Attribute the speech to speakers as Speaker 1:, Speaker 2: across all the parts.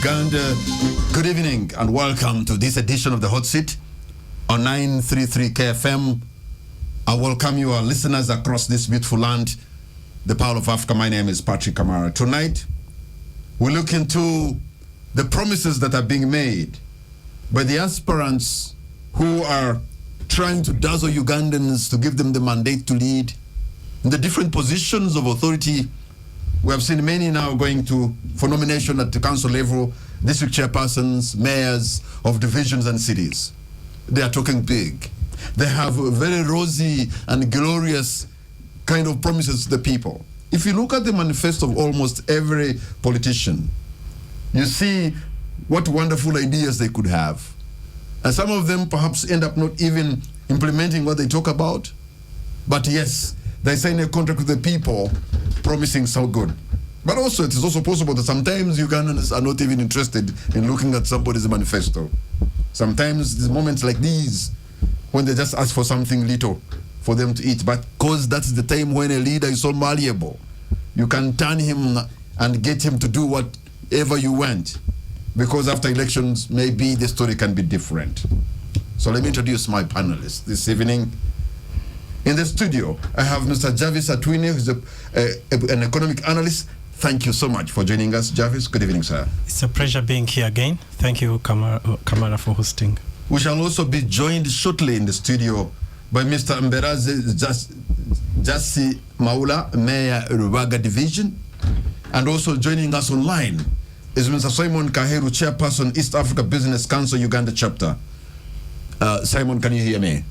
Speaker 1: Uganda. Good evening and welcome to this edition of the Hot Seat on 933 KFM. I welcome you, our listeners across this beautiful land, the Pearl of Africa. My name is Patrick Kamara. Tonight, we look into the promises that are being made by the aspirants who are trying to dazzle Ugandans to give them the mandate to lead in the different positions of authority. We have seen many now going for nomination at the council level, district chairpersons, mayors of divisions and cities. They are talking big. They have a very rosy and glorious kind of promises to the people. If you look at the manifesto of almost every politician, you see what wonderful ideas they could have. And some of them perhaps end up not even implementing what they talk about. But yes, they sign a contract with the people promising so good. But also, it is also possible that sometimes Ugandans are not even interested in looking at somebody's manifesto. Sometimes there's moments like these when they just ask for something little for them to eat. But because that's the time when a leader is so malleable, you can turn him and get him to do whatever you want. Because after elections, maybe the story can be different. So let me introduce my panelists this evening. In the studio, I have Mr. Jarvis Atwine, who's an economic analyst. Thank you so much for joining us, Jarvis. Good evening, sir.
Speaker 2: It's a pleasure being here again. Thank you, Kamara, for hosting.
Speaker 1: We shall also be joined shortly in the studio by Mr. Mberaze Jassi Maula, Mayor, Rubaga Division. And also joining us online is Mr. Simon Kaheru, Chairperson, East Africa Business Council, Uganda Chapter. Simon, can you hear me?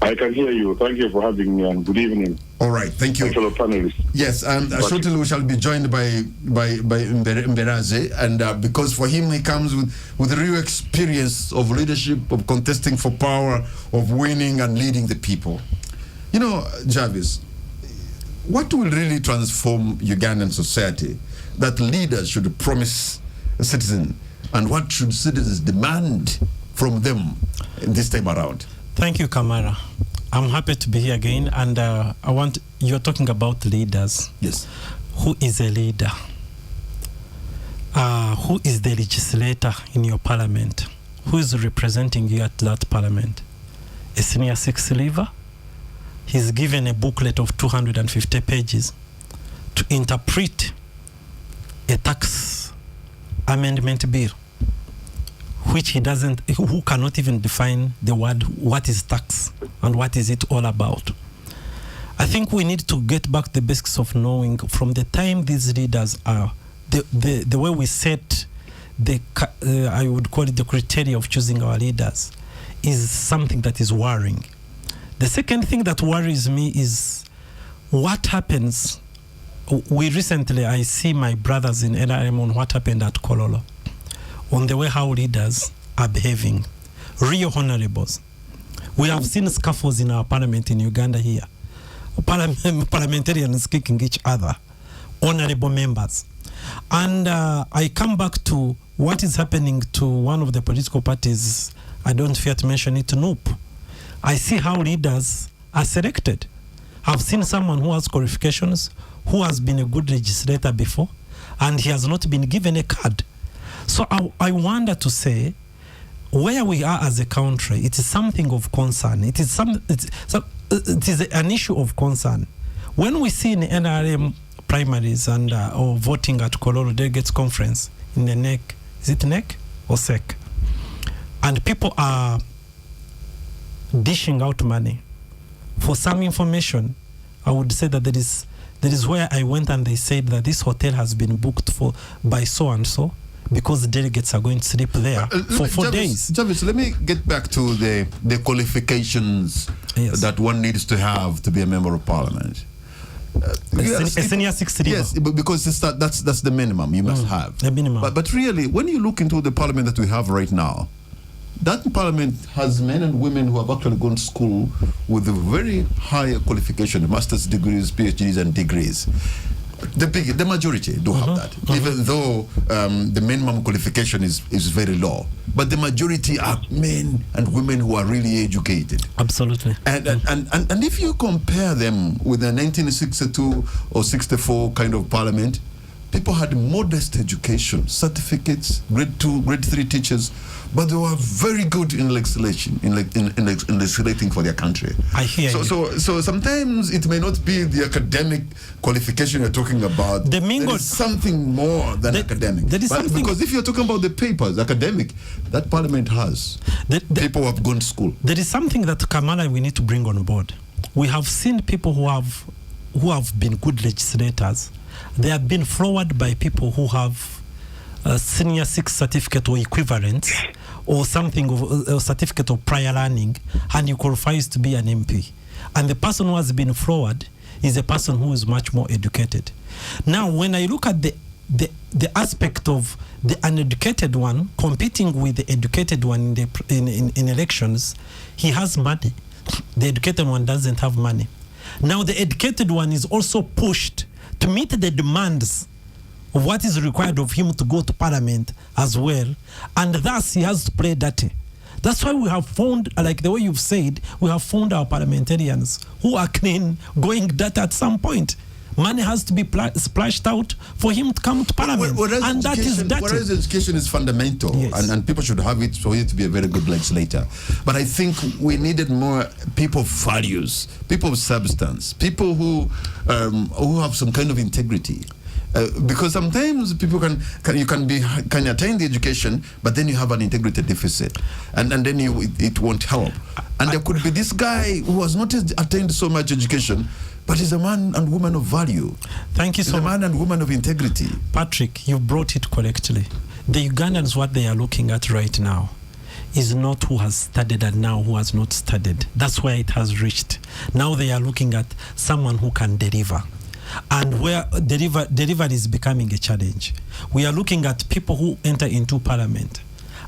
Speaker 3: I can hear you. Thank you for having me, and good evening.
Speaker 1: All right, thank you.
Speaker 3: Fellow panelists.
Speaker 1: Yes, and shortly we shall be joined by Mberaze, and because for him he comes with real experience of leadership, of contesting for power, of winning and leading the people. You know, Jarvis, what will really transform Ugandan society that leaders should promise a citizen, and what should citizens demand from them this time around?
Speaker 2: Thank you, Kamara. I'm happy to be here again, and you're talking about leaders.
Speaker 1: Yes.
Speaker 2: Who is a leader? Who is the legislator in your parliament? Who is representing you at that parliament? A senior six leaver? He's given a booklet of 250 pages to interpret a tax amendment bill, which who cannot even define the word, what is tax and what is it all about. I think we need to get back the basics of knowing from the time these leaders are, the way we set I would call it the criteria of choosing our leaders is something that is worrying. The second thing that worries me is what happens. I see my brothers in NRM on what happened at Kololo, on the way how leaders are behaving, real honorables. We have seen scuffles in our parliament in Uganda here. Parliamentarians kicking each other, honorable members. And I come back to what is happening to one of the political parties, I don't fear to mention it, NUP. I see how leaders are selected. I've seen someone who has qualifications, who has been a good legislator before, and he has not been given a card. So I wonder to say, where we are as a country, it is something of concern. It is an issue of concern. When we see in the NRM primaries and or voting at Kololo Delegates Conference in the NEC, is it NEC or SEC? And people are dishing out money. For some information, I would say that there is where I went and they said that this hotel has been booked by so and so, because the delegates are going to sleep there for 4 days.
Speaker 1: Jarvis, let me get back to the qualifications that one needs to have to be a member of parliament.
Speaker 2: A senior 60.
Speaker 1: Yes, because that's the minimum you must have.
Speaker 2: The minimum.
Speaker 1: But really, when you look into the parliament that we have right now, that parliament has men and women who have actually gone to school with a very high qualification, master's degrees, PhDs, and degrees. The majority do have that, even though the minimum qualification is very low. But the majority are men and women who are really educated.
Speaker 2: Absolutely.
Speaker 1: And if you compare them with the 1962 or 64 kind of parliament, people had modest education, certificates, grade 2, grade 3 teachers, but they were very good in legislation, in legislating for their country.
Speaker 2: I hear you.
Speaker 1: So sometimes it may not be the academic qualification you're talking about.
Speaker 2: The mingled,
Speaker 1: there is something more than academic.
Speaker 2: There is something,
Speaker 1: because if you're talking about the papers, academic, that parliament has. People who have gone to school.
Speaker 2: There is something that, Kamala, we need to bring on board. We have seen people who have been good legislators. They have been floored by people who have a senior 6 certificate or equivalent, or something of a certificate of prior learning, and you qualifies to be an MP. And the person who has been floored is a person who is much more educated. Now, when I look at the aspect of the uneducated one competing with the educated one in elections, he has money. The educated one doesn't have money. Now, the educated one is also pushed to meet the demands of what is required of him to go to parliament as well, and thus he has to play dirty. That's why we have found, like the way you've said, we have found our parliamentarians who are clean going dirty at some point. Money has to be splashed out for him to come to parliament, and that is dirty.
Speaker 1: Whereas education is fundamental, yes, and people should have it for you to be a very good legislator. But I think we needed more people of values, people of substance, people who have some kind of integrity. Because sometimes people can attain the education, but then you have an integrity deficit, and then it won't help. And there could be this guy who has not attained so much education, but he's a man and woman of value.
Speaker 2: Thank you so much.
Speaker 1: He's a man and woman of integrity.
Speaker 2: Patrick, you brought it correctly. The Ugandans, what they are looking at right now is not who has studied and now who has not studied. That's where it has reached. Now they are looking at someone who can deliver. And where delivery is becoming a challenge. We are looking at people who enter into parliament,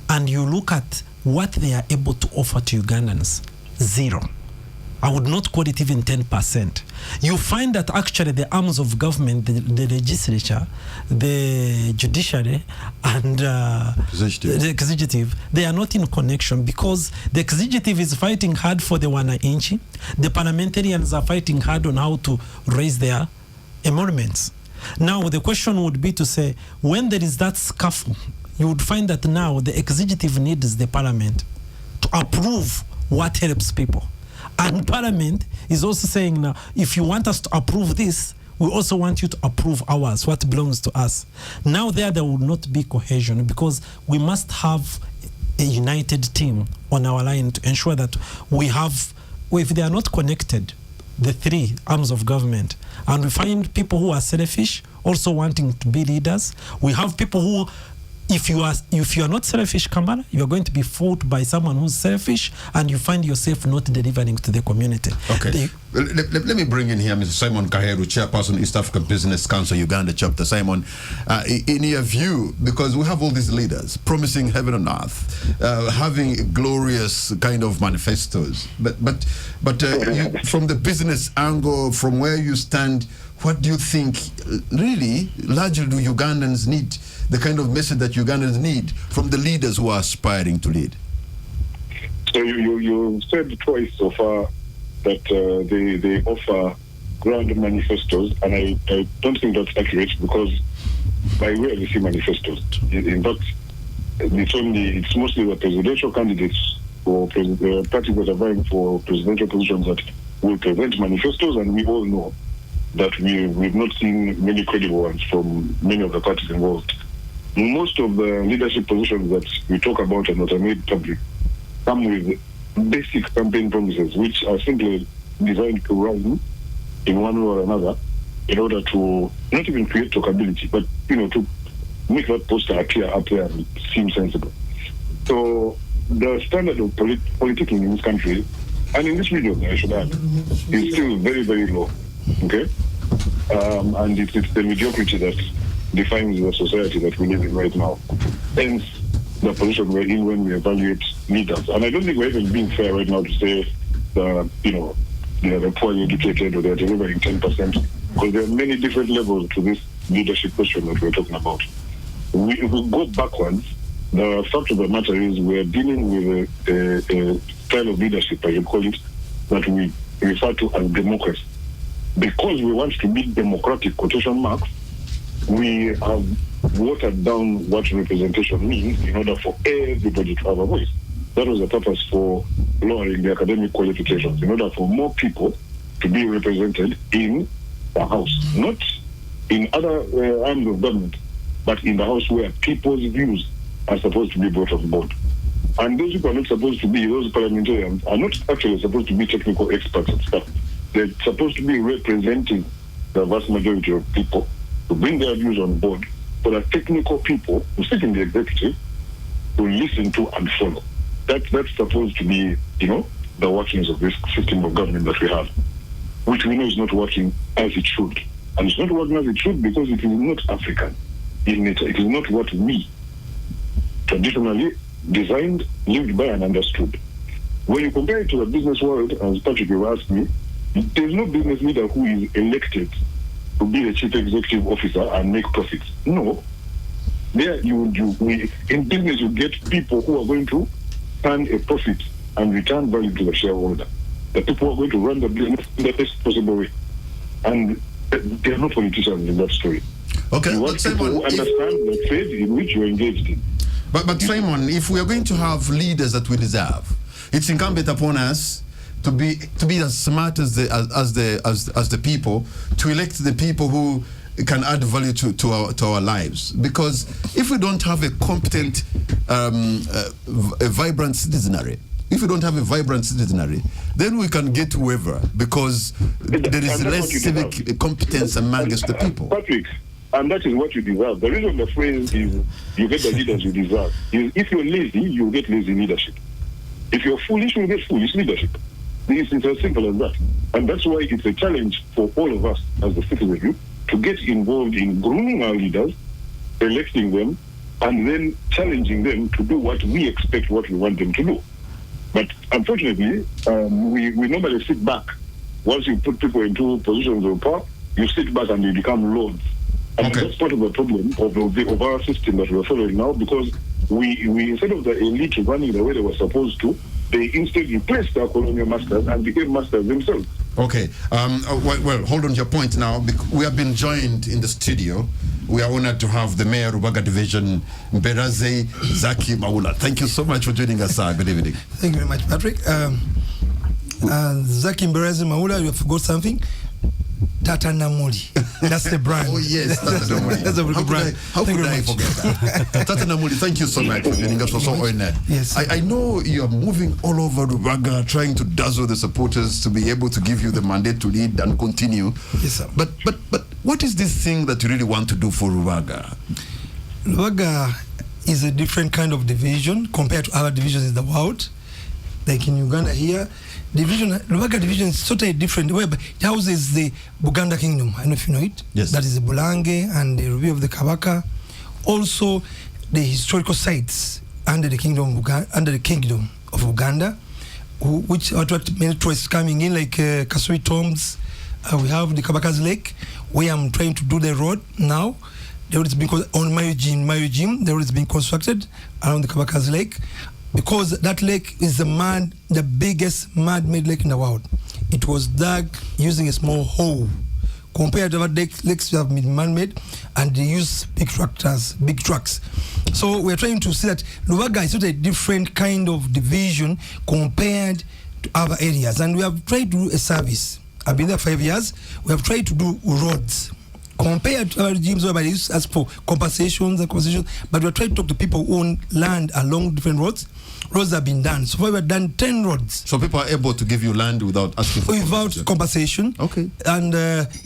Speaker 2: and you look at what they are able to offer to Ugandans. Zero. I would not call it even 10%. You find that actually the arms of government, the legislature, the judiciary, and the executive, they are not in connection, because the executive is fighting hard for the wananchi. The parliamentarians are fighting hard on how to raise their emoluments. Now, the question would be to say, when there is that scuffle, you would find that now the executive needs the parliament to approve what helps people. And parliament is also saying, now, if you want us to approve this, we also want you to approve ours, what belongs to us. Now there will not be cohesion, because we must have a united team on our line to ensure that we have, if they are not connected, the 3 arms of government, and we find people who are selfish, also wanting to be leaders. We have people who, if you are not selfish, Kamala, you are going to be fought by someone who's selfish, and you find yourself not delivering to the community.
Speaker 1: Okay. Let me bring in here Mr. Simon Kaheru, Chairperson, East Africa Business Council, Uganda chapter. Simon, in your view, because we have all these leaders promising heaven on earth, having glorious kind of manifestos, but you, from the business angle, from where you stand, what do you think really largely do Ugandans need, the kind of message that Ugandans need from the leaders who are aspiring to lead?
Speaker 3: So you said twice so far that they offer grand manifestos, and I don't think that's accurate, because I rarely see manifestos. In fact, it's mostly the presidential candidates or parties that are vying for presidential positions that will present manifestos, and we all know that we've not seen many credible ones from many of the parties involved. Most of the leadership positions that we talk about and that are made public come with basic campaign promises, which are simply designed to run in one way or another in order to not even create talkability, but to make that poster appear up there and seem sensible. So the standard of politicking in this country, and in this region, I should add, is still very, very low. Okay? And it's the mediocrity that defines the society that we live in right now. Hence, the position we're in when we evaluate leaders. And I don't think we're even being fair right now to say, they're poorly educated or they're delivering 10%, because there are many different levels to this leadership question that we're talking about. If we go backwards, the fact of the matter is we're dealing with a style of leadership, I would call it, that we refer to as democracy. Because we want to be democratic, quotation marks, we have watered down what representation means in order for everybody to have a voice. That was the purpose for lowering the academic qualifications, in order for more people to be represented in the House, not in other arms of government, but in the House where people's views are supposed to be brought on board. And those people are not supposed to be, those parliamentarians are not actually supposed to be technical experts and stuff. They're supposed to be representing the vast majority of people to bring their views on board for the technical people who sit in the executive to listen to and follow. That's supposed to be, the workings of this system of government that we have, which we know is not working as it should. And it's not working as it should because it is not African in nature. It is not what we traditionally designed, lived by, and understood. When you compare it to the business world, as Patrick you asked me, there's no business leader who is elected to be the chief executive officer and make profits. No. There in business you get people who are going to turn a profit and return value to the shareholder. The people who are going to run the business in the best possible way. And there are no politicians in that story.
Speaker 1: Okay,
Speaker 3: you want people who understand the trade in which you're engaged in.
Speaker 1: But Simon, if we are going to have leaders that we deserve, it's incumbent upon us to be as smart as the people, to elect the people who can add value to our lives. Because if we don't have a competent, a vibrant citizenry, then we can get whoever, because there is less civic competence amongst the people.
Speaker 3: Patrick, and that is what you deserve. The reason the phrase is you get the leaders you deserve is if you're lazy, you get lazy leadership. If you're foolish, you get foolish leadership. It's as simple as that. And that's why it's a challenge for all of us as the citizenry to get involved in grooming our leaders, electing them, and then challenging them to do what we expect, what we want them to do. But unfortunately, we normally sit back. Once you put people into positions of power, you sit back and you become lords. And that's part of the problem of our system that we're following now, because we instead of the elite running the way they were supposed to, they instead replaced our colonial masters and became masters themselves.
Speaker 1: Okay. Well, hold on to your point now. We have been joined in the studio. We are honored to have the Mayor of Rubaga Division, Mberaze Zaki Maula. Thank you so much for joining us, sir. Good evening.
Speaker 4: Thank you very much, Patrick. Zaki Mberaze Maula, you have forgot something. Tata Namuli. That's the brand.
Speaker 1: Oh, yes, Tata Namuli.
Speaker 4: That's a very good brand.
Speaker 1: How could I forget that? Tata Namuli, thank you so much for joining us. So honored.
Speaker 4: Yes.
Speaker 1: I know you are moving all over Rubaga, trying to dazzle the supporters to be able to give you the mandate to lead and continue.
Speaker 4: Yes, sir.
Speaker 1: But what is this thing that you really want to do for Rubaga?
Speaker 4: Rubaga is a different kind of division compared to other divisions in the world. Like in Uganda here, Rubaga division is totally different. Where it houses the Buganda kingdom. I don't know if you know it.
Speaker 1: Yes.
Speaker 4: That is the Bulange and the Ruby of the Kabaka. Also, the historical sites under the kingdom of Uganda, which attract many tourists coming in, like Kasui Tombs. We have the Kabaka's Lake, where I'm trying to do the road now. The road is being on Mayujim. The road is being constructed around the Kabaka's Lake, because that lake is the biggest man-made lake in the world. It was dug using a small hole. Compared to other lakes that have been man-made, and they use big trucks. So we're trying to see that Rubaga is not a different kind of division compared to other areas. And we have tried to do a service. I've been there 5 years. We have tried to do roads. Compared to other regimes where they used to ask for compensations, but we're trying to talk to people who own land along different roads. Roads have been done. So far we've done 10 roads.
Speaker 1: So people are able to give you land without asking for
Speaker 4: compensation.
Speaker 1: Okay.
Speaker 4: And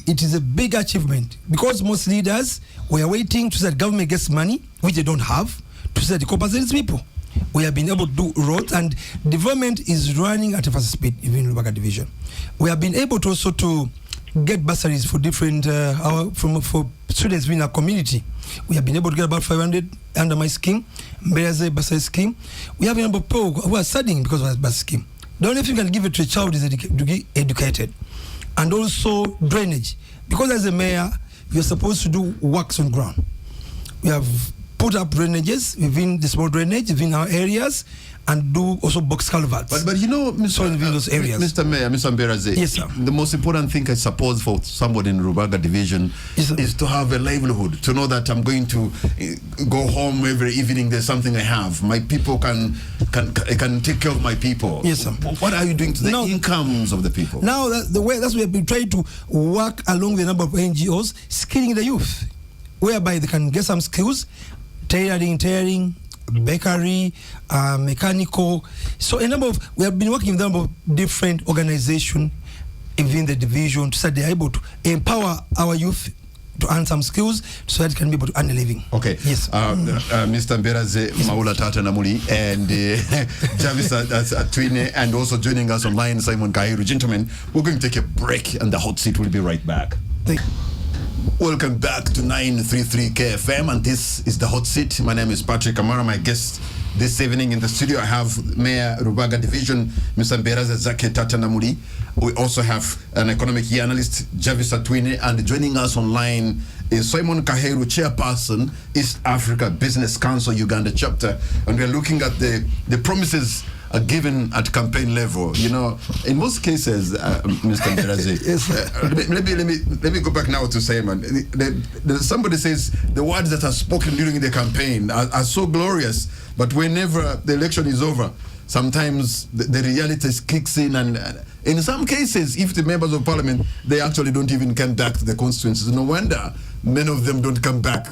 Speaker 4: it is a big achievement, because most leaders were waiting to say that government gets money, which they don't have, to say to compensate people. We have been able to do roads, and development is running at a fast speed, even in Rubaga Division. We have been able to also to get bursaries for different for students within our community. We have been able to get about 500 under my scheme, Mberaze bursary scheme. We have a number of people who are studying because of that bursary scheme. The only thing you can give it to a child is to get educated, and also drainage. Because as a mayor, you're supposed to do works on ground. We have put up drainages within the small drainage within our areas, and do also box culverts.
Speaker 1: But you know,
Speaker 4: within those areas.
Speaker 1: Mr. Mayor, Mr. Mberaze,
Speaker 4: yes, sir.
Speaker 1: The most important thing, I suppose, for somebody in Rubaga division is to have a livelihood, to know that I'm going to go home every evening, there's something I have. My people can take care of my people.
Speaker 4: Yes, sir.
Speaker 1: What are you doing to the incomes of the people?
Speaker 4: Now, that's why we have been trying to work along the number of NGOs, skilling the youth, whereby they can get some skills, tailoring, bakery, mechanical. So we have been working with a number of different organizations within the division so that they are able to empower our youth to earn some skills so that they can be able to earn a living.
Speaker 1: Okay.
Speaker 4: Yes.
Speaker 1: Mr. Mberaze, Maula Tata Namuli, and Jarvis Twine, and also joining us online, Simon Kairu. Gentlemen, we're going to take a break, and the hot seat will be right back. Welcome back to 933 KFM, and this is the hot seat. My name is Patrick Amara. My guest this evening in the studio, I have Mayor Rubaga Division, Mr. Mberaze Zake Tatanamuli. We also have an economic analyst, Jarvis Twine, and joining us online is Simon Kaheru, Chairperson, East Africa Business Council, Uganda chapter, and we're looking at the promises are given at campaign level. You know, in most cases, Mr. Mberaze, yes, let me go back now to Simon. Somebody says the words that are spoken during the campaign are so glorious, but whenever the election is over, sometimes the reality kicks in, and in some cases, if the members of parliament, they actually don't even come back to the constituencies. No wonder many of them don't come back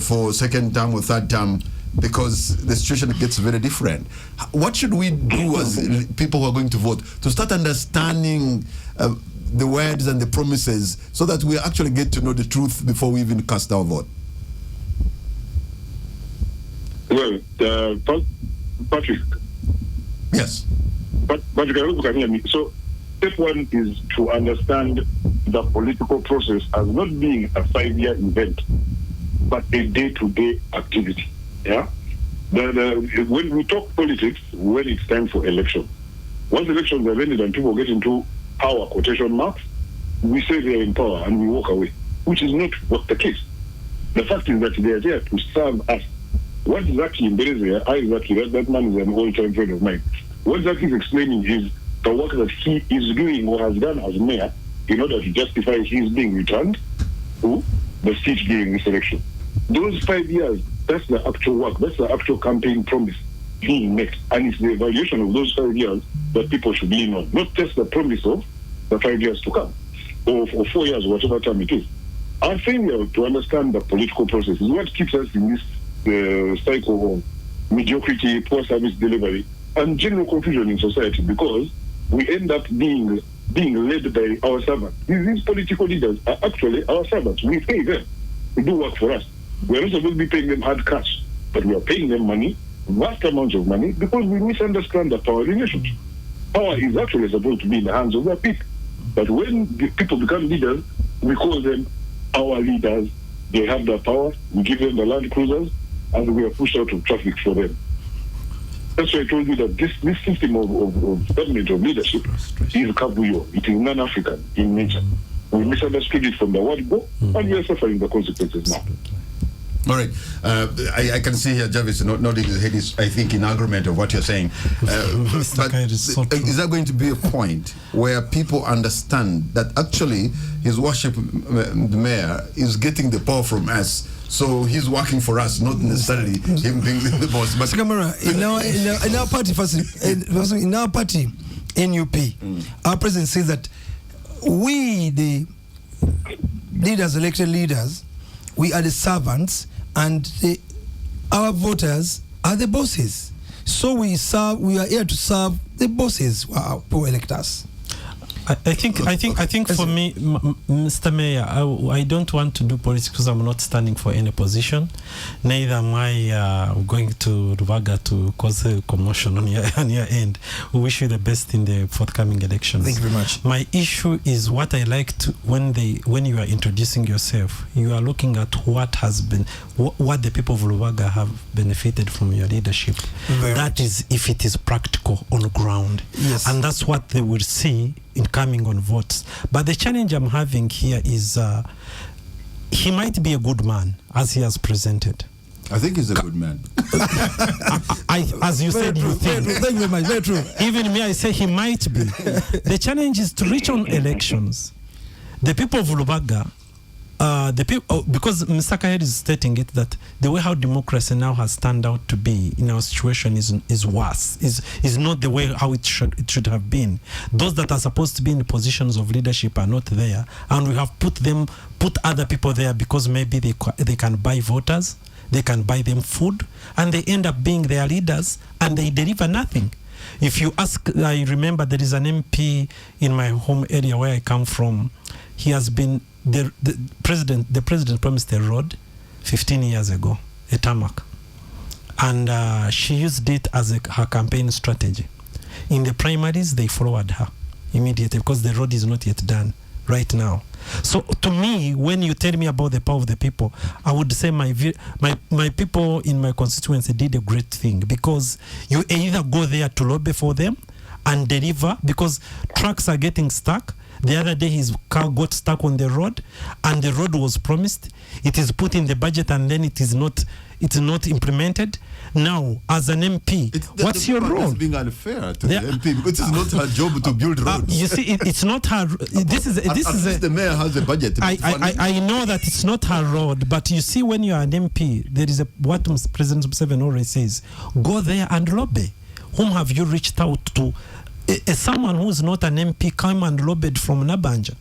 Speaker 1: for second term or third term, because the situation gets very different. What should we do as people who are going to vote to start understanding the words and the promises so that we actually get to know the truth before we even cast our vote?
Speaker 3: Well, Patrick.
Speaker 1: Yes.
Speaker 3: But you can also hear me. So, step one is to understand the political process as not being a 5-year event, but a day-to-day activity. Yeah. When we talk politics, when it's time for election, once elections are ended and people get into power quotation marks, we say they are in power and we walk away, which is not what the case. The fact is that they are there to serve us. What Zaki Mberaze, that man is an old-time friend of mine. What Zaki is explaining is the work that he is doing or has done as mayor in order to justify his being returned to the seat during this election. Those 5 years, that's the actual work, that's the actual campaign promise being met. And it's the evaluation of those 5 years that people should lean on, not just the promise of the 5 years to come, or 4 years, whatever time it is. Our failure to understand the political process is what keeps us in this cycle of mediocrity, poor service delivery, and general confusion in society, because we end up being led by our servants. These political leaders are actually our servants. We pay them to do work for us. We are not supposed to be paying them hard cash, but we are paying them money, vast amounts of money, because we misunderstand the power relationship. Power is actually supposed to be in the hands of the people. But when the people become leaders, we call them our leaders. They have the power, we give them the land cruisers, and we are pushed out of traffic for them. That's why I told you that this system of government, of leadership, is kabuyo. It is non-African in nature. We misunderstood it from the word go, and we are suffering the consequences now.
Speaker 1: All right. I can see here Jarvis nodding his head, is, I think, in agreement of what you're saying. But is there going to be a point where people understand that actually His Worship the Mayor is getting the power from us, so he's working for us, not necessarily him being the boss? But
Speaker 4: in our party, in our party, NUP, our president says that we, the leaders, elected leaders, we are the servants, and our voters are the bosses. So we are here to serve the bosses, our poor electors.
Speaker 2: I think for me, Mr. Mayor, I don't want to do politics because I'm not standing for any position. Neither am I going to Rubaga to cause a commotion on your end. We wish you the best in the forthcoming elections.
Speaker 4: Thank you very much.
Speaker 2: My issue is what I like to, when you are introducing yourself, you are looking at what has been, what the people of Rubaga have benefited from your leadership. That is if it is practical on the ground.
Speaker 4: Yes.
Speaker 2: And that's what they will see in coming on votes. But the challenge I'm having here is he might be a good man as he has presented.
Speaker 1: I think he's a good man.
Speaker 2: As you said, you think.
Speaker 4: Thank you very much. Very true.
Speaker 2: Even me, I say he might be. The challenge is to reach on elections. The people of Lubaga, because Mr. Kahed is stating it, that the way how democracy now has turned out to be in our situation is worse, is not the way how it should have been. Those that are supposed to be in positions of leadership are not there, and we have put other people there because maybe they can buy voters, they can buy them food, and they end up being their leaders, and they deliver nothing. If you ask, I remember there is an MP in my home area where I come from. He has been the president promised a road 15 years ago, a tarmac, and she used it as her campaign strategy. In the primaries, they followed her immediately because the road is not yet done right now. So to me, when you tell me about the power of the people, I would say my people in my constituency did a great thing, because you either go there to lobby for them and deliver, because trucks are getting stuck. The other day his car got stuck on the road, and the road was promised. It is put in the budget, and then it's not implemented. Now, as an MP, what's your role?
Speaker 1: It's being unfair to the MP, because it's not her job to build roads.
Speaker 2: You see, it's not her. This is
Speaker 1: the mayor has a budget.
Speaker 2: I know that it's not her road, but you see, when you are an MP, there is what President Museveni always says: go there and lobby. Whom have you reached out to? Someone who's not an MP came and lobbied from Nabanja,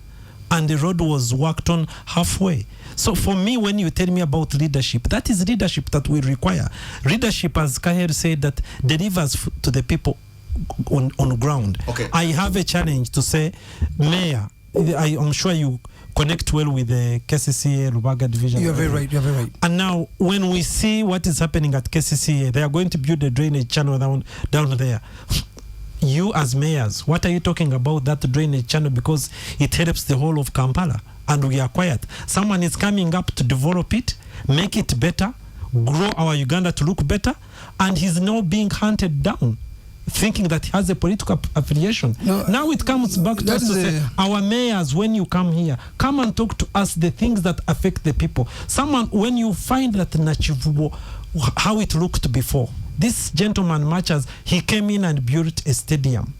Speaker 2: and the road was worked on halfway. So for me, when you tell me about leadership, that is leadership that we require. Leadership, as Kaher said, that delivers to the people on ground.
Speaker 1: Okay.
Speaker 2: I have a challenge to say, Mayor, I'm sure you connect well with the KCCA Lubaga division.
Speaker 4: You're very right. You're very right.
Speaker 2: And now, when we see what is happening at KCCA, they are going to build a drainage channel down there. You as mayors, what are you talking about that drainage channel? Because it helps the whole of Kampala, and we are quiet. Someone is coming up to develop it, make it better, grow our Uganda to look better, and he's now being hunted down, thinking that he has a political affiliation. No, now it comes back to us to say, our mayors, when you come here, come and talk to us the things that affect the people. Someone, when you find that Nachivubo, how it looked before, this gentleman Machas, he came in and built a stadium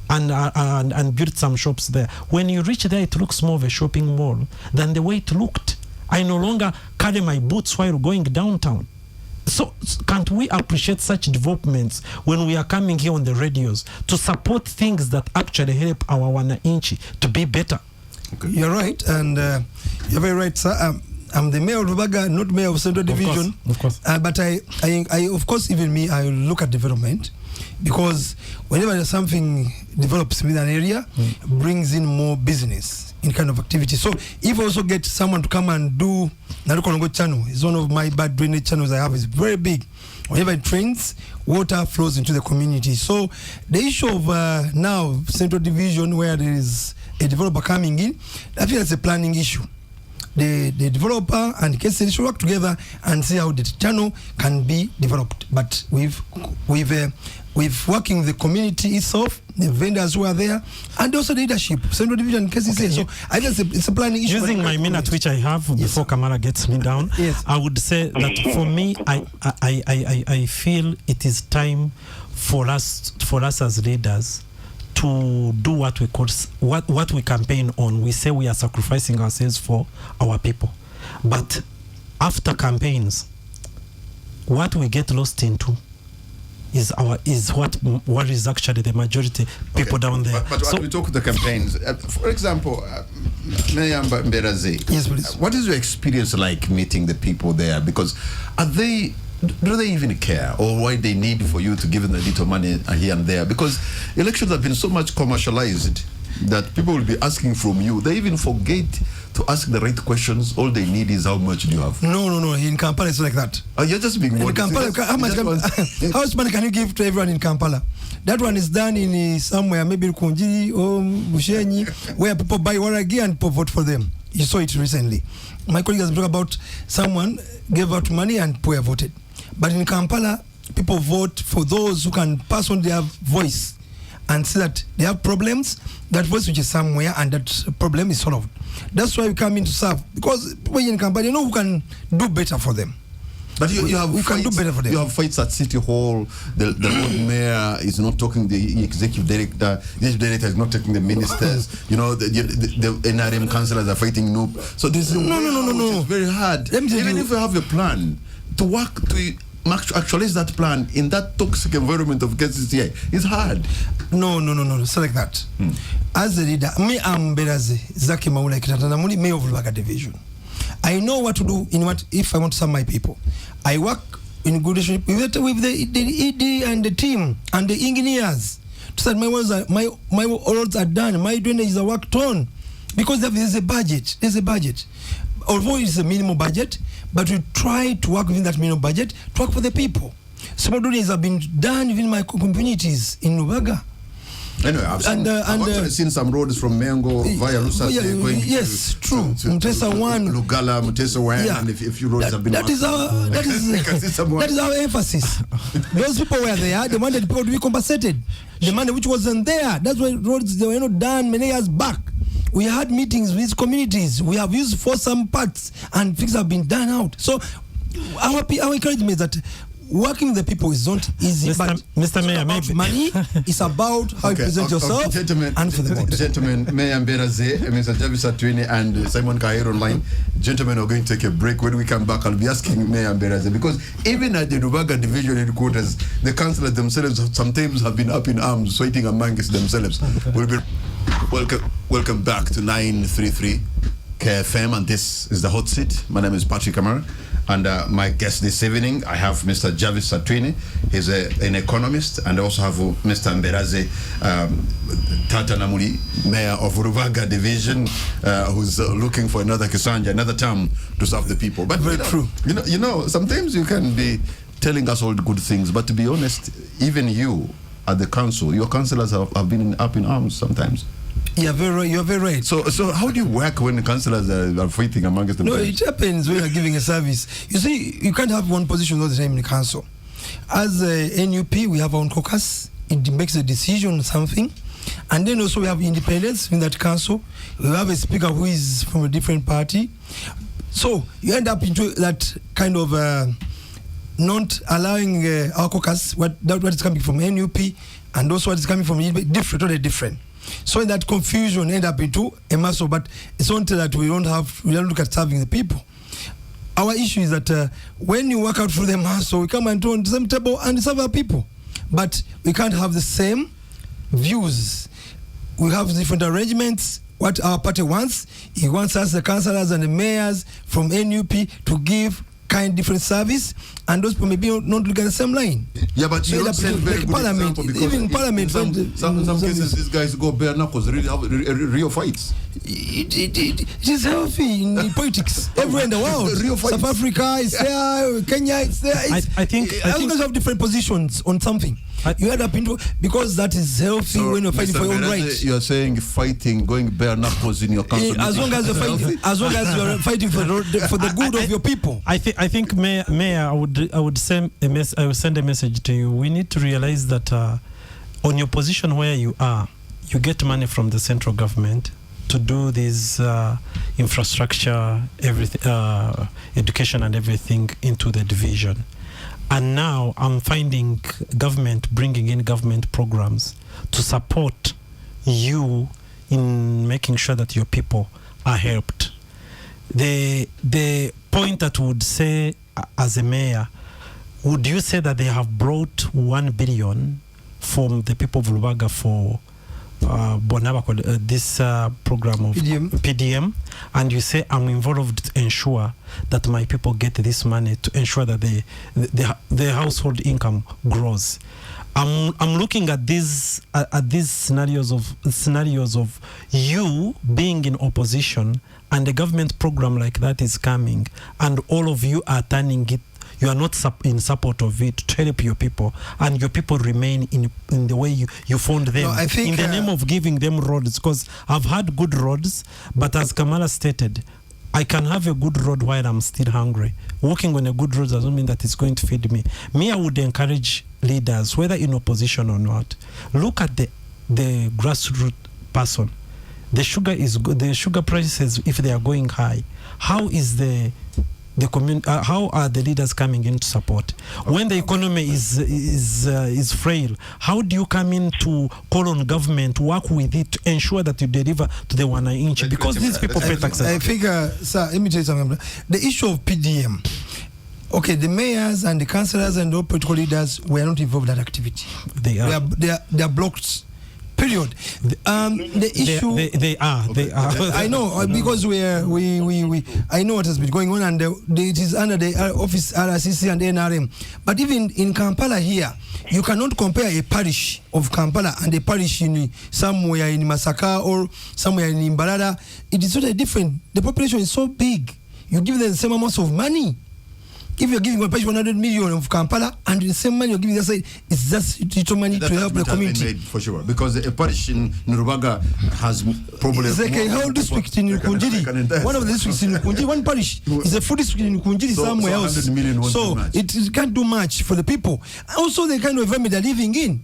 Speaker 2: and built some shops there. When you reach there, it looks more of a shopping mall than the way it looked. I no longer carry my boots while going downtown. So can't we appreciate such developments when we are coming here on the radios to support things that actually help our wananchi to be better?
Speaker 4: Okay. You're right, and you're very right, sir. I'm the mayor of Lubaga, not mayor of Central Division.
Speaker 2: Of course.
Speaker 4: But I, of course, even me, I look at development, because whenever something develops within an area, brings in more business in kind of activity. So if I also get someone to come and do Narukongo channel, it's one of my bad drainage channels I have. It's very big. Whenever it rains, water flows into the community. So the issue of now Central Division, where there is a developer coming in, I feel it's a planning issue. The developer and KCC should work together and see how the channel can be developed. But we've working with the community itself, the vendors who are there, and also the leadership, Central Division and KCC. Okay. So I guess it's a planning issue.
Speaker 2: Using my minute which I have before Kamara gets me down, yes. I would say that for me, I feel it is time for us as leaders to do what we call what we campaign on. We say we are sacrificing ourselves for our people, but after campaigns, what we get lost into is what is actually the majority people down there.
Speaker 1: But so, when we talk to the campaigns, for example, Mayor Mberazi,
Speaker 4: yes, please.
Speaker 1: What is your experience like meeting the people there? Because do they even care, or why they need for you to give them a little money here and there? Because elections have been so much commercialized that people will be asking from you. They even forget to ask the right questions. All they need is how much do you have.
Speaker 4: No. In Kampala, it's like that.
Speaker 1: You're just being
Speaker 4: in Kampala, how much money can you give to everyone in Kampala? That one is done in somewhere, maybe Kunjiri or Bushenyi, where people buy waragi and people vote for them. You saw it recently. My colleague has talked about someone gave out money and people voted. But in Kampala, people vote for those who can pass on their voice and see that they have problems, that voice which is somewhere, and that problem is solved. That's why we come in to serve, because people in Kampala, you know who can do better for them.
Speaker 1: But you have
Speaker 4: we
Speaker 1: fights,
Speaker 4: can do better for them.
Speaker 1: You have fights at City Hall. The Lord Mayor is not talking. The executive director is not taking the ministers. You know, the NRM councillors are fighting Noop. So this is
Speaker 4: no.
Speaker 1: It's very hard. Even if you have a plan to work to actualize that plan in that toxic environment of KCCI, it's hard.
Speaker 4: No. So like that. As a leader, me am Beraze Zaki Maula Kitanamuni, Mayor of Lubaga Division. I know what to do if I want to serve my people. I work in good relationship with the ED and the team and the engineers. So that my roads are done, my drainage is worked on. Because there's a budget. Although it's a minimum budget, but we try to work within that minimum budget to work for the people. Some drainages have been done within my communities in Lubaga.
Speaker 1: Anyway, I've seen some roads from Mengo via Lusate going to
Speaker 4: Mutesa 1,
Speaker 1: Lugala, Mutesa 1, and a few roads have been
Speaker 4: that is our emphasis. Those people were there, they wanted people to be compensated. The money which wasn't there, that's why roads they were not done many years back. We had meetings with communities. We have used for some parts and things have been done out. So our encouragement is that working with the people is not easy,
Speaker 2: Mr. Mayor, maybe
Speaker 4: money is about how you present yourself and for the vote.
Speaker 1: Gentlemen, Mayor Mberaze, Mr. Javisa Twini and Simon Kair online. Gentlemen are going to take a break. When we come back, I'll be asking Mayor Mberaze, because even at the Lubaga division headquarters, the councillors themselves sometimes have been up in arms, fighting amongst themselves. We'll be welcome back to 933 KFM, and this is the Hot Seat. My name is Patrick Kamara. And my guest this evening, I have Mr. Jarvis Satwini. He's an economist, and I also have Mr. Mberaze Tata Namuli, Mayor of Lubaga Division, who's looking for another Kisanja, another term to serve the people. But
Speaker 4: very true.
Speaker 1: You know, sometimes you can be telling us all the good things, but to be honest, even you at the council, your councillors have been up in arms sometimes.
Speaker 4: You're very right.
Speaker 1: So how do you work when the councillors are fighting amongst themselves?
Speaker 4: No, it happens when you're giving a service. You see, you can't have one position all the time in the council. As a NUP, we have our own caucus. It makes a decision on something. And then also we have independence in that council. We have a speaker who is from a different party. So you end up into that kind of not allowing our caucus, what is coming from NUP and also what is coming from totally different. So in that confusion end up into a muscle, but it's not that we don't look at serving the people. Our issue is that when you work out through the muscle, we come and on the same table and serve our people. But we can't have the same views. We have different arrangements. What our party wants, he wants us, the councillors and the mayors from NUP, to give different service, and those people maybe not look at the same line.
Speaker 1: Yeah, but you don't send very good
Speaker 4: Parliament,
Speaker 1: example,
Speaker 4: even in Parliament,
Speaker 1: some cases these guys go bare knuckles, really have real fights.
Speaker 4: It is healthy in politics everywhere in the world.
Speaker 1: Real fights.
Speaker 4: South Africa is there, Kenya is there.
Speaker 2: I think
Speaker 4: have different positions on something. You end up into, because that is healthy when you're fighting for your own rights.
Speaker 1: You're saying fighting, going bare knuckles in your council.
Speaker 4: As long as you're fighting for the good of your people.
Speaker 2: I think Mayor, I would send a message to you. We need to realize that on your position where you are, you get money from the central government to do this infrastructure, everything, education and everything into the division. And now I'm finding government bringing in government programs to support you in making sure that your people are helped. The point that would say as a mayor, would you say that they have brought 1 billion from the people of Lubaga for this program of PDM, and you say I'm involved to ensure that my people get this money, to ensure that the household income grows. I'm looking at these scenarios of you being in opposition and a government program like that is coming, and all of you are turning it. You are not in support of it to help your people, and your people remain in the way you found them.
Speaker 4: No, I think,
Speaker 2: in the name of giving them roads, because I've had good roads, but as Kamala stated, I can have a good road while I'm still hungry. Walking on a good road doesn't mean that it's going to feed me. I would encourage leaders, whether in opposition or not, look at the grassroots person. The sugar is good. The sugar prices, if they are going high, how is the the how are the leaders coming in to support? When the economy is frail, how do you come in to call on government, work with it to ensure that you deliver to the wananchi? Because these people pay taxes.
Speaker 4: I think, sir, let me tell you something. The issue of PDM. Okay, the mayors and the councillors and all political leaders were not involved in that activity.
Speaker 2: They are
Speaker 4: blocked. Period. The issue.
Speaker 2: They are.
Speaker 4: I know because I know what has been going on, and it is under the office RCC and NRM. But even in Kampala here, you cannot compare a parish of Kampala and a parish in somewhere in Masaka or somewhere in Imbarara. It is totally different. The population is so big. You give them the same amounts of money. If you're giving a parish 100 million of Kampala and the same money you're giving the side, it's just little money to help the community.
Speaker 1: Made for sure, because a parish in Nurubaga has probably.
Speaker 4: It's like a whole district in Nukunjiri. One of the districts in Nukunjiri, one parish is a full district in Nukunjiri somewhere else. So it can't do much for the people. Also, the kind of environment they're living in.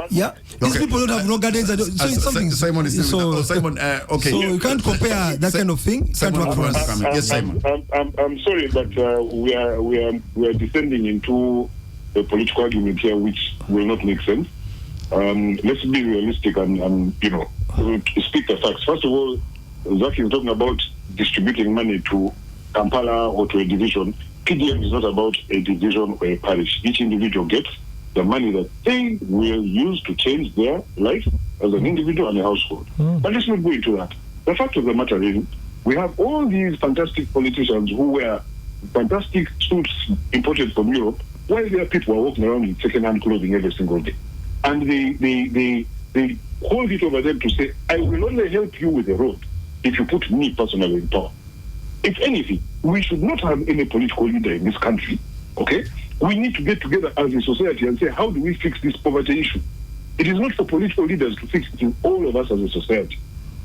Speaker 4: Yeah, these people don't have no gardens. So it's something.
Speaker 1: Simon is still Simon. Okay.
Speaker 4: So you can't compare that kind of thing. It can't work for us.
Speaker 1: Yes, Simon.
Speaker 3: I'm sorry, but we are descending into a political argument here, which will not make sense. Let's be realistic and speak the facts. First of all, Zach is talking about distributing money to Kampala or to a division. PDM is not about a division or a parish. Each individual gets the money that they will use to change their life as an individual and a household. But let's not go into that. The fact of the matter is, we have all these fantastic politicians who wear fantastic suits imported from Europe, while their people are walking around in second-hand clothing every single day. And they hold it over them to say, I will only help you with the road if you put me personally in power. If anything, we should not have any political leader in this country, okay? We need to get together as a society and say, how do we fix this poverty issue? It is not for political leaders to fix it, it's all of us as a society.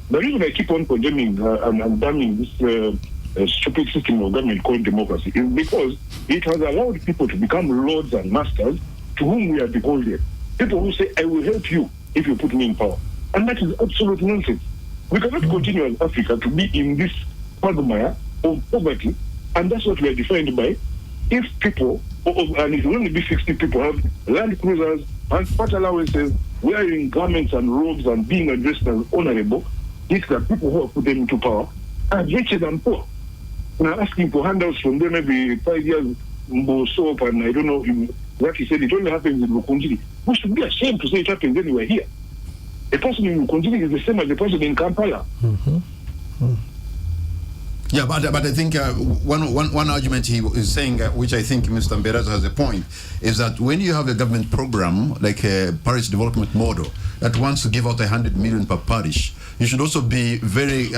Speaker 3: The reason I keep on condemning and damning this stupid system of government called democracy is because it has allowed people to become lords and masters to whom we are beholden. People who say, I will help you if you put me in power. And that is absolute nonsense. We cannot continue as Africa to be in this quagmire of poverty, and that's what we are defined by. If people, and it will only be 60 people, have land cruisers and spot allowances, wearing garments and robes and being addressed as honorable, these are people who have put them into power are wretched and poor. Now asking for handouts from them every 5 years, soap, and I don't know, like he said, it only happens in Rukunjiri. We should be ashamed to say it happens anywhere here. A person in Rukunjiri is the same as a person in Kampala.
Speaker 1: Yeah, but I think one argument he is saying, which I think Mr. Mberazo has a point, is that when you have a government program like a parish development model that wants to give out 100 million per parish, you should also be very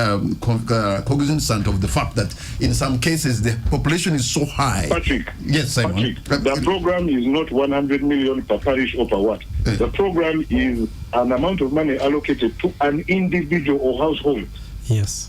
Speaker 1: cognizant of the fact that in some cases the population is so high.
Speaker 3: Patrick.
Speaker 1: Yes, Simon.
Speaker 3: Patrick, the program is not 100 million per parish or per what. The program is an amount of money allocated to an individual or household.
Speaker 2: Yes.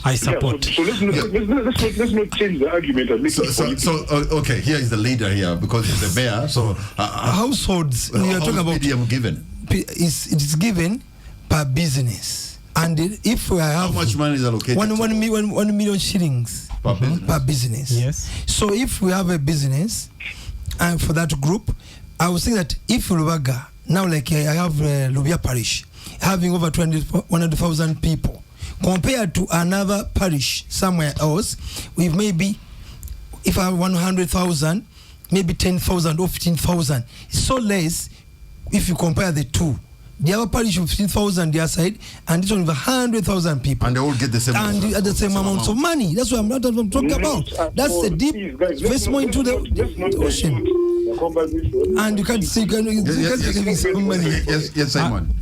Speaker 2: I support.
Speaker 3: Yeah, so let's not change the argument and make it
Speaker 1: okay, here is the leader here because he's the mayor. So
Speaker 4: households we are talking about
Speaker 1: PDM given.
Speaker 4: It is given per business, and if we have
Speaker 1: how much money is allocated?
Speaker 4: 1 million shillings per business.
Speaker 2: Yes.
Speaker 4: So if we have a business, and for that group, I would say that if Lubaga now, like I have Lubia Parish, having over 100,000 people. Compared to another parish somewhere else, with maybe, if I have 100,000, maybe 10,000 or 15,000. It's so less if you compare the two. The other parish with 15,000 their side, and this one with 100,000 people.
Speaker 1: And they all get the same
Speaker 4: amount of money. That's what I'm talking about. That's the deep investment into the ocean. And you can't say, some money.
Speaker 1: Yes, Simon.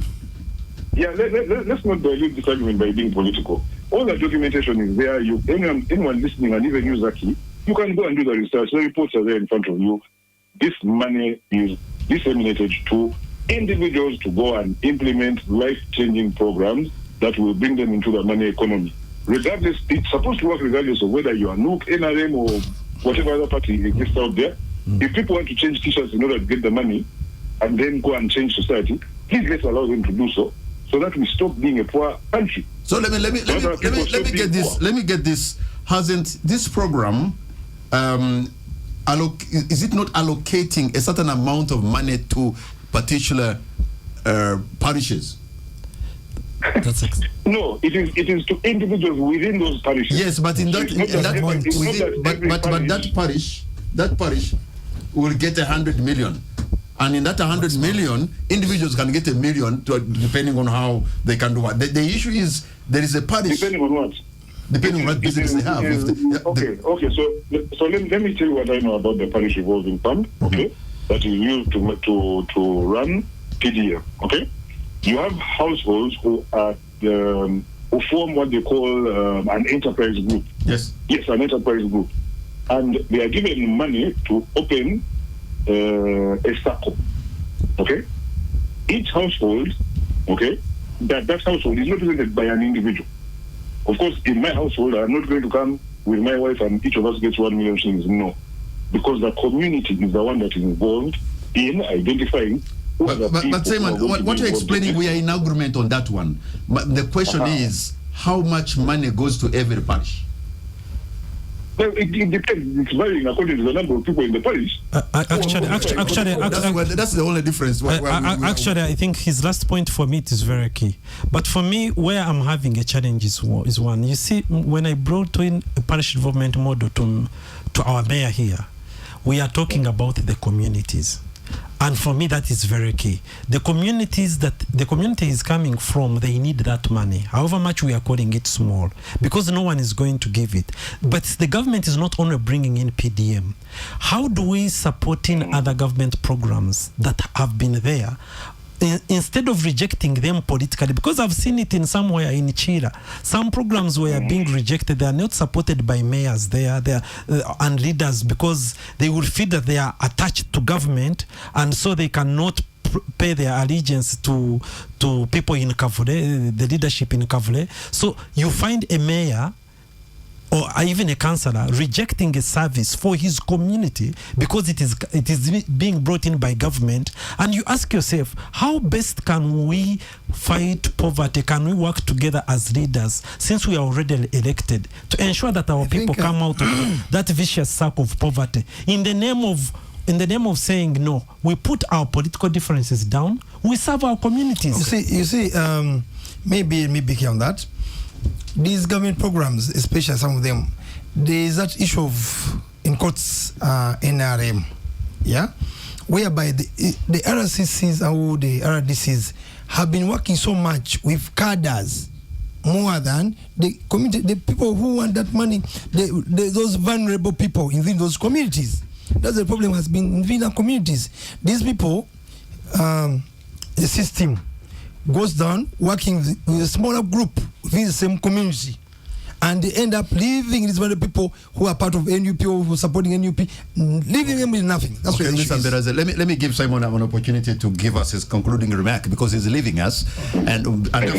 Speaker 3: Yeah, let's not dilute this argument by being political. All the documentation is there. Anyone listening, and even you, Zaki, you can go and do the research. The reports are there in front of you. This money is disseminated to individuals to go and implement life-changing programs that will bring them into the money economy. Regardless, it's supposed to work regardless of whether you are NUC, NRM, or whatever other party exists out there. If people want to change t-shirts in order to get the money and then go and change society, please let's allow them to do so that we stop being a poor country.
Speaker 1: So let me get this. Let me get this. Hasn't this program is it not allocating a certain amount of money to particular parishes?
Speaker 3: No, it is to individuals within those parishes.
Speaker 1: Yes, but that parish will get 100 million. And in that 100 million, individuals can get $1 million depending on how they can do it. The issue is there is a parish.
Speaker 3: Depending on what?
Speaker 1: Depending on what business they have.
Speaker 3: Okay. So let me tell you what I know about the parish revolving fund. Okay, that is used to run PDM. Okay, you have households who are who form what they call an enterprise group.
Speaker 1: Yes,
Speaker 3: an enterprise group, and they are given money to open a circle. Okay, each household, okay, that household is not represented by an individual. Of course, in my household, I'm not going to come with my wife and each of us gets 1 million shillings. No, because the community is the one that is involved in identifying.
Speaker 1: But Simon, what you're explaining, we are in agreement on that one. But the question is, how much money goes to every parish?
Speaker 3: Well, it depends. It's varying according to the number of people in the parish.
Speaker 2: Actually,
Speaker 1: that's the only difference.
Speaker 2: Actually, I think his last point for me is very key. But for me, where I'm having a challenge is one. You see, when I brought in a parish development model to our mayor here, we are talking about the communities. And for me, that is very key. The communities that the community is coming from, they need that money, however much we are calling it small, because no one is going to give it. But the government is not only bringing in PDM. How do we support in other government programs that have been there? Instead of rejecting them politically, because I've seen it in somewhere in Chile, some programs were being rejected. They are not supported by mayors there and leaders, because they will feel that they are attached to government, and so they cannot pay their allegiance to people in Kavule, the leadership in Kavule. So you find a mayor or even a councillor rejecting a service for his community because it is being brought in by government, and you ask yourself, how best can we fight poverty? Can we work together as leaders, since we are already elected, to ensure that our people come out of that vicious circle of poverty in the name of saying no? We put our political differences down, we serve our communities.
Speaker 4: You see, maybe on that. These government programs, especially some of them, there is that issue of, in quotes, NRM, whereby the RCCs or the RDCs have been working so much with cadres more than the community, the people who want that money, those vulnerable people within those communities. That's the problem has been within our communities. These people, the system goes down working with a smaller group within the same community, and they end up leaving these other people who are part of NUP or who are supporting NUP, leaving them with nothing. That's
Speaker 1: okay, Mr. Mberaze, let me give Simon an opportunity to give us his concluding remark, because he's leaving us, and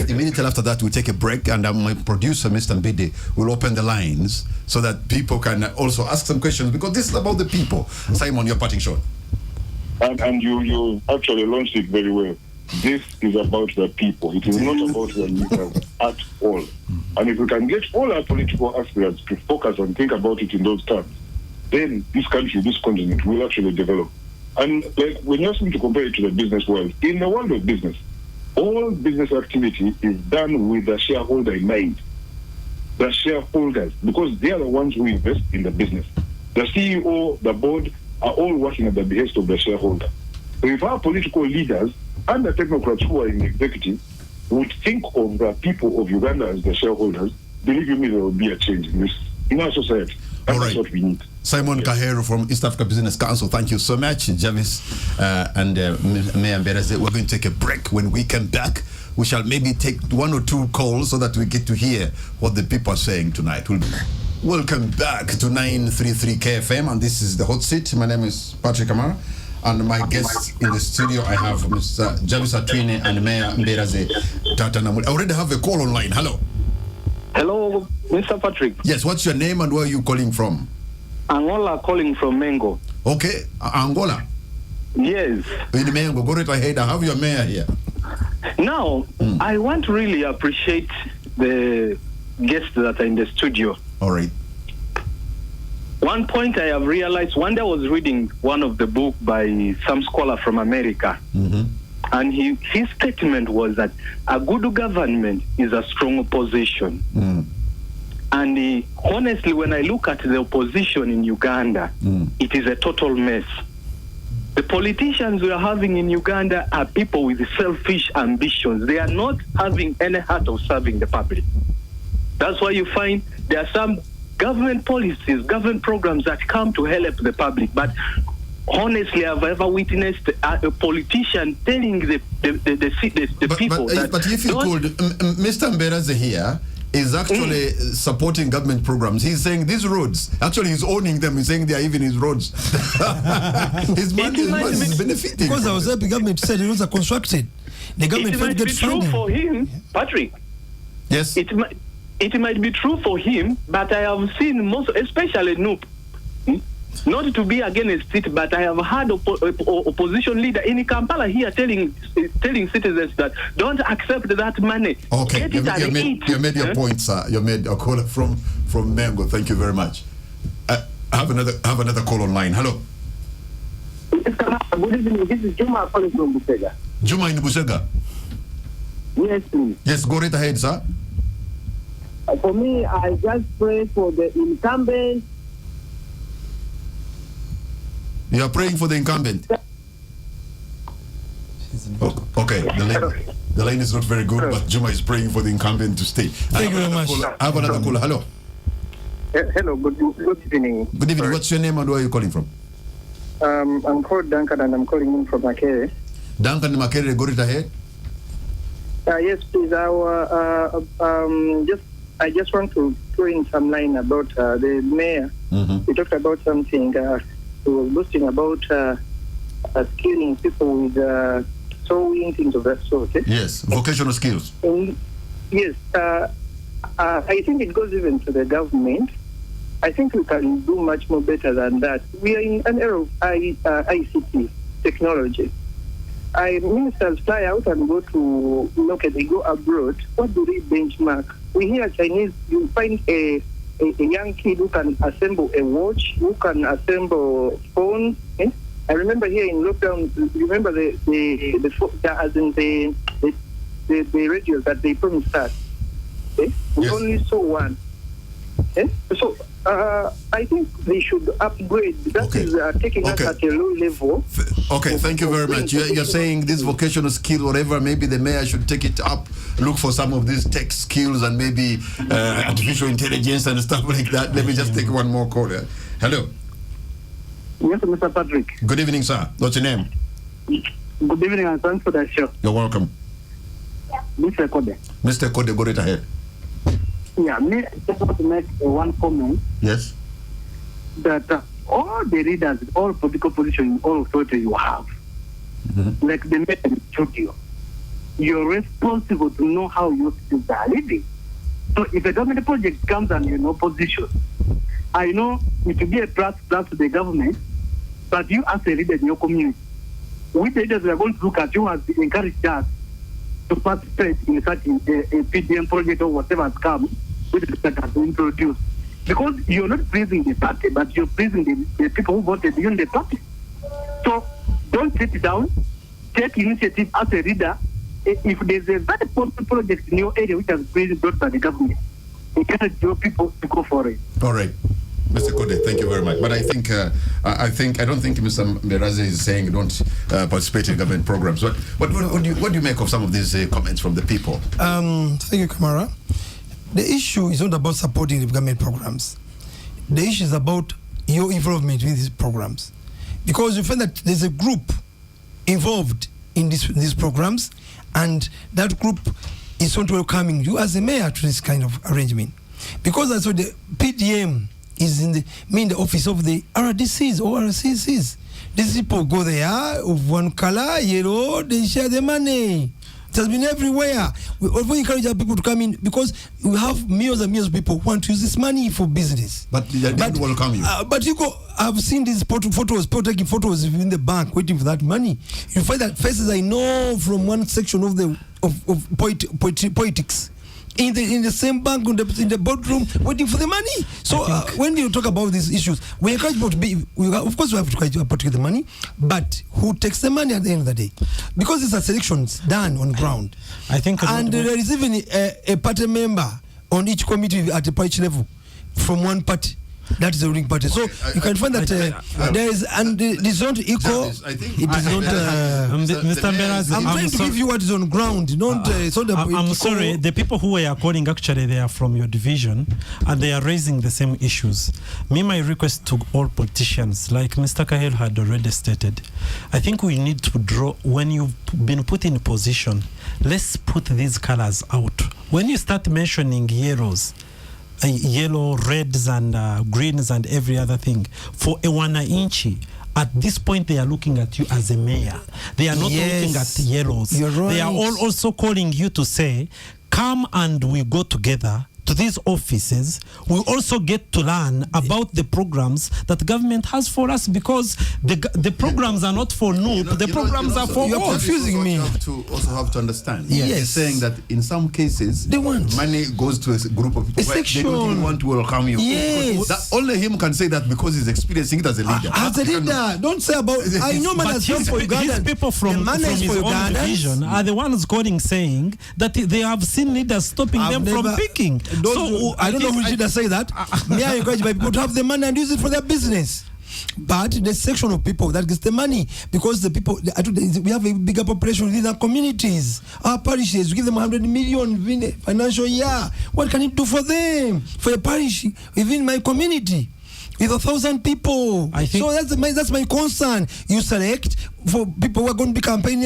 Speaker 1: immediately after that we'll take a break, and my producer, Mr. Mbidi, will open the lines so that people can also ask some questions, because this is about the people. Simon, your parting shot. And you actually launched it very well. This is about the people. It is not about the leaders at all. And if we can get all our political aspirants to focus and think about it in those terms, then this country, this continent will actually develop. And like when you ask me to compare it to the business world, in the world of business, all business activity is done with the shareholder in mind. The shareholders, because they are the ones who invest in the business. The CEO, the board are all working at the behest of the shareholder. So if our political leaders and the technocrats who are in the executive would think of the people of Uganda as the shareholders, believe you me, there will be a change in our society. That's what we need. Simon Kahero from East Africa Business Council, thank you so much. Jarvis and Mayor Mberaze, we're going to take a break. When we come back, we shall maybe take 1 or 2 calls so that we get to hear what the people are saying tonight. Welcome back to 933 KFM, and this is the Hot Seat. My name is Patrick Amara. And my guests in the studio, I have Mr. Jarvis Atwine and Mayor Mberaze Tatanamuli. I already have a call online. Hello.
Speaker 5: Hello, Mr. Patrick.
Speaker 1: Yes, what's your name and where are you calling from?
Speaker 5: Angola, calling from Mengo.
Speaker 1: Okay, Angola.
Speaker 5: Yes.
Speaker 1: In Mengo, go right ahead. I have your mayor here.
Speaker 5: Now, I want to really appreciate the guests that are in the studio.
Speaker 1: All right.
Speaker 5: one point I have realized, one day I was reading one of the book by some scholar from America, and his statement was that a good government is a strong opposition. And honestly, when I look at the opposition in Uganda, it is a total mess. The politicians we are having in Uganda are people with selfish ambitions. They are not having any heart of serving the public. That's why you find there are some government policies, government programs that come to help the public. But honestly, I've ever witnessed a politician telling the people that...
Speaker 1: But if you could, Mr. Mberaze here is actually supporting government programs. He's saying these roads, actually he's owning them. He's saying they are even his roads. His money is benefiting.
Speaker 4: Because I was helping government said the roads are constructed. The government
Speaker 5: might be true for him, Patrick.
Speaker 1: Yes.
Speaker 5: It might be true for him, but I have seen most, especially Noop, not to be against it, but I have heard opposition leader in Kampala here telling citizens that don't accept that money.
Speaker 1: Okay, you made your point, sir. You made a caller from Mengo. Thank you very much. Have another call online. Hello.
Speaker 6: Good evening. This is Juma calling from Busega.
Speaker 1: Juma in Busega.
Speaker 6: Yes, please.
Speaker 1: Yes, go right ahead, sir.
Speaker 6: For me, I just pray for the incumbent.
Speaker 1: You are praying for the incumbent? Okay, the line is not very good, but Juma is praying for the incumbent to stay.
Speaker 4: Thank you very much.
Speaker 1: I have another caller. Hello.
Speaker 6: Hello, good evening.
Speaker 1: Good evening. What's your name and where are you calling from?
Speaker 6: I'm called Duncan and I'm calling in from Makere.
Speaker 1: Duncan Makere, go right ahead.
Speaker 6: Yes, please. I just want to throw in some line about the mayor. We talked about something. He was boasting about skilling people with sewing, things of that sort.
Speaker 1: Yes, vocational skills.
Speaker 6: Yes, I think it goes even to the government. I think we can do much more better than that. We are in an era of ICT technology. Ministers fly out and go to they go abroad. What do they benchmark? We hear Chinese. You find a young kid who can assemble a watch, who can assemble phones. I remember here in lockdown. Remember the radios that they promised us. We only saw one. So I think they should upgrade. That is taking us at a low level.
Speaker 1: Okay, thank you very much. You're saying this vocational skill, whatever, maybe the mayor should take it up, look for some of these tech skills and maybe artificial intelligence and stuff like that. Let me just take one more call. Hello.
Speaker 6: Yes, Mr. Patrick.
Speaker 1: Good evening, sir. What's your name?
Speaker 6: Good evening and thanks for the show.
Speaker 1: You're welcome.
Speaker 6: Mr. Kode.
Speaker 1: Mr. Kode, go right ahead.
Speaker 6: Yeah, I just want to make one comment.
Speaker 1: Yes.
Speaker 6: That all the leaders, all political positions, all authority you have, like the mayor in studio, you're responsible to know how your citizens are living. So if a government project comes and you're in opposition, I know it will be a plus to the government, but you as a leader in your community, which leaders are going to look at you as encouraged us to participate in such a PDM project or whatever has come, which that has been introduced. Because you're not pleasing the party, but you're pleasing the people who voted in the party. So don't sit down, take initiative as a leader. If there's a very important project in your area which has been brought by the government, encourage your people to go for it.
Speaker 1: All right. Mr. Kode, thank you very much. But I don't think Mr. Mberaze is saying don't participate in government programs. What do you make of some of these comments from the people?
Speaker 4: Thank you, Kamara. The issue is not about supporting the government programs. The issue is about your involvement with these programs. Because you find that there's a group involved in these programs, and that group is not welcoming you as a mayor to this kind of arrangement. Because that's what the PDM is in the office of the RDCs or RCCs. These people go there of one color, yellow, they share the money. It has been everywhere. We also encourage our people to come in because we have millions and millions of people who want to use this money for business.
Speaker 1: But they don't welcome you.
Speaker 4: But you go, I've seen these photos, people taking photos in the bank waiting for that money. You find that faces I know from one section of the politics in the same bank, in the boardroom, waiting for the money. So when you talk about these issues, we encourage people to be. Of course, we have to encourage people to get the money, but who takes the money at the end of the day? Because these are selections done on ground.
Speaker 2: I think,
Speaker 4: and there is even a party member on each committee at the party level from one party. That is the ruling party. So you can find that there is, and it is not equal.
Speaker 1: I think
Speaker 4: it is not.
Speaker 2: Mr. Beraz,
Speaker 4: I'm trying to give you what is on ground. Not.
Speaker 2: I'm sorry. The people who were calling, actually, they are from your division, and they are raising the same issues. My request to all politicians, like Mr. Kahel had already stated, I think we need to draw. When you've been put in position, let's put these colors out. When you start mentioning yellows, yellow, reds, and greens, and every other thing, for a wananchi, at this point they are looking at you as a mayor. They are not looking at yellows.
Speaker 4: You're right.
Speaker 2: They are all also calling you to say, come and we go together to these offices. We also get to learn about the programs that the government has for us, because the programs are not for noob. The programs are for
Speaker 4: you're
Speaker 2: all.
Speaker 4: confusing me.
Speaker 1: You also have to understand.
Speaker 4: Yes.
Speaker 1: He's saying that in some cases,
Speaker 4: they want
Speaker 1: money goes to a group of people.
Speaker 4: A section.
Speaker 1: They don't even want to welcome you.
Speaker 4: Yes.
Speaker 1: That, only him can say that because he's experiencing it as a leader.
Speaker 4: As a leader, don't say about. I know man has come for Uganda.
Speaker 2: His people from his own division are the ones calling, saying that they have seen leaders stopping them from picking.
Speaker 4: So I don't know who should say that. May I encourage my people to have the money and use it for their business. But the section of people that gets the money, because the people, we have a bigger population within our communities, our parishes. We give them 100 million within a financial year. What can it do for them, for a parish within my community? With 1,000 people. So that's my concern. You select for people who are going to be campaign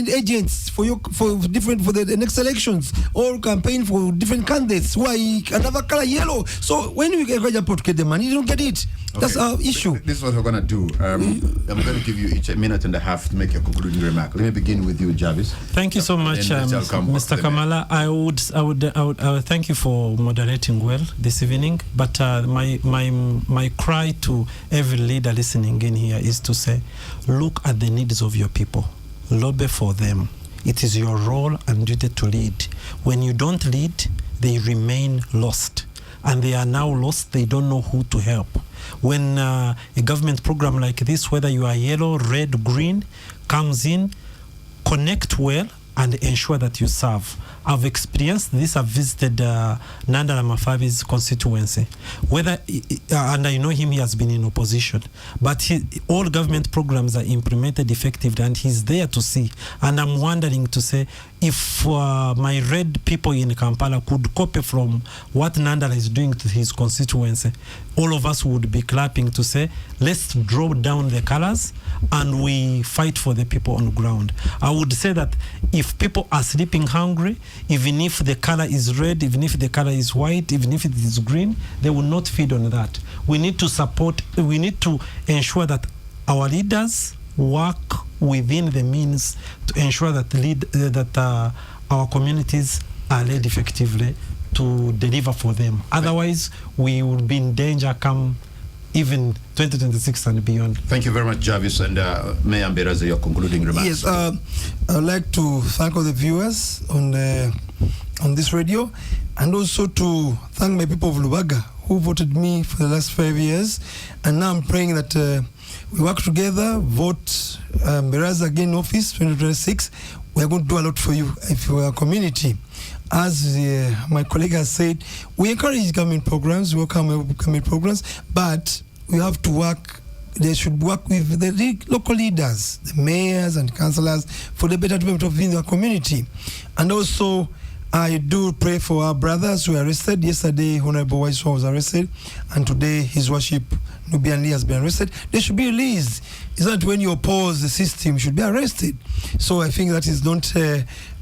Speaker 4: agents for the next elections, or campaign for different candidates who are another color yellow. So when we encourage people to get the money, you don't get it. That's our issue.
Speaker 1: This is what we're going to do. I'm going to give you each a minute and a half to make a concluding remark. Let me begin with you, Jarvis.
Speaker 2: Thank you so much, Mr. Kamala. I would thank you for moderating well this evening. But my cry to every leader listening in here is to say, look at the needs of your people. Lobby for them. It is your role and duty to lead. When you don't lead, they remain lost. And they are now lost. They don't know who to help. When a government program like this, whether you are yellow, red, green, comes in, connect well and ensure that you serve. I've experienced this. I've visited Nandala Mafabi's constituency. And I know him, he has been in opposition. But all government programs are implemented effectively, and he's there to see. And I'm wondering to say, if my red people in Kampala could copy from what Nandala is doing to his constituency, all of us would be clapping to say, let's draw down the colors and we fight for the people on the ground. I would say that if people are sleeping hungry, even if the color is red, even if the color is white, even if it is green, they will not feed on that. We need to support, we need to ensure that our leaders work within the means to ensure that our communities are led effectively to deliver for them. Otherwise, we will be in danger come even 2026 and beyond.
Speaker 1: Thank you very much, Jarvis, and Mayor Mberaza, your concluding remarks.
Speaker 4: Yes, I'd like to thank all the viewers on this radio, and also to thank my people of Lubaga who voted me for the last 5 years. And now I'm praying that we work together, vote Mberaza again in office 2026. We are going to do a lot for you, for our community. As my colleague has said, we encourage government programs, we welcome government programs, but we have to work. They should work with the local leaders, the mayors and councillors, for the better development of our community. And also, I do pray for our brothers who were arrested. Yesterday, Honorable Waiswa was arrested, and today His Worship Nubian Lee has been arrested. They should be released. It's not when you oppose the system, you should be arrested. So I think that is not.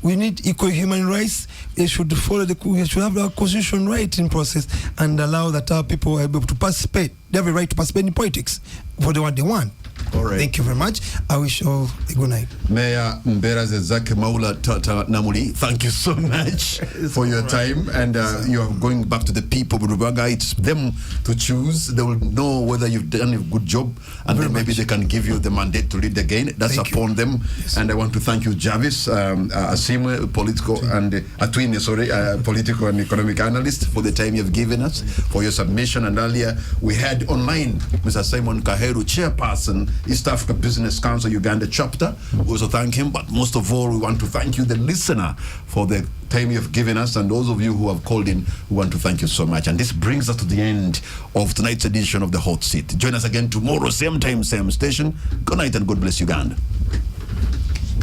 Speaker 4: We need equal human rights. They should follow we should have our constitution right in process and allow that our people are able to participate. They have a right to participate in politics for what they want.
Speaker 1: All right.
Speaker 4: Thank you very much. I wish all a good night.
Speaker 1: Mayor Mbera Zezak Maula Tata Namuli, thank you so much for your time. And you are going back to the people of Rubanga. It's them to choose. They will know whether you've done a good job, and then maybe they can give you the mandate to lead again. That's upon them. Yes. And I want to thank you, Jarvis Asim, political and Atwine, political and economic analyst, for the time you've given us, for your submission. And earlier we had online Mr. Simon Kaheru, chairperson, East Africa Business Council Uganda chapter. We also thank him, but most of all, we want to thank you, the listener, for the time you've given us, and those of you who have called in, we want to thank you so much. And this brings us to the end of tonight's edition of the Hot Seat. Join us again tomorrow, same time, same station. Good night and God bless Uganda.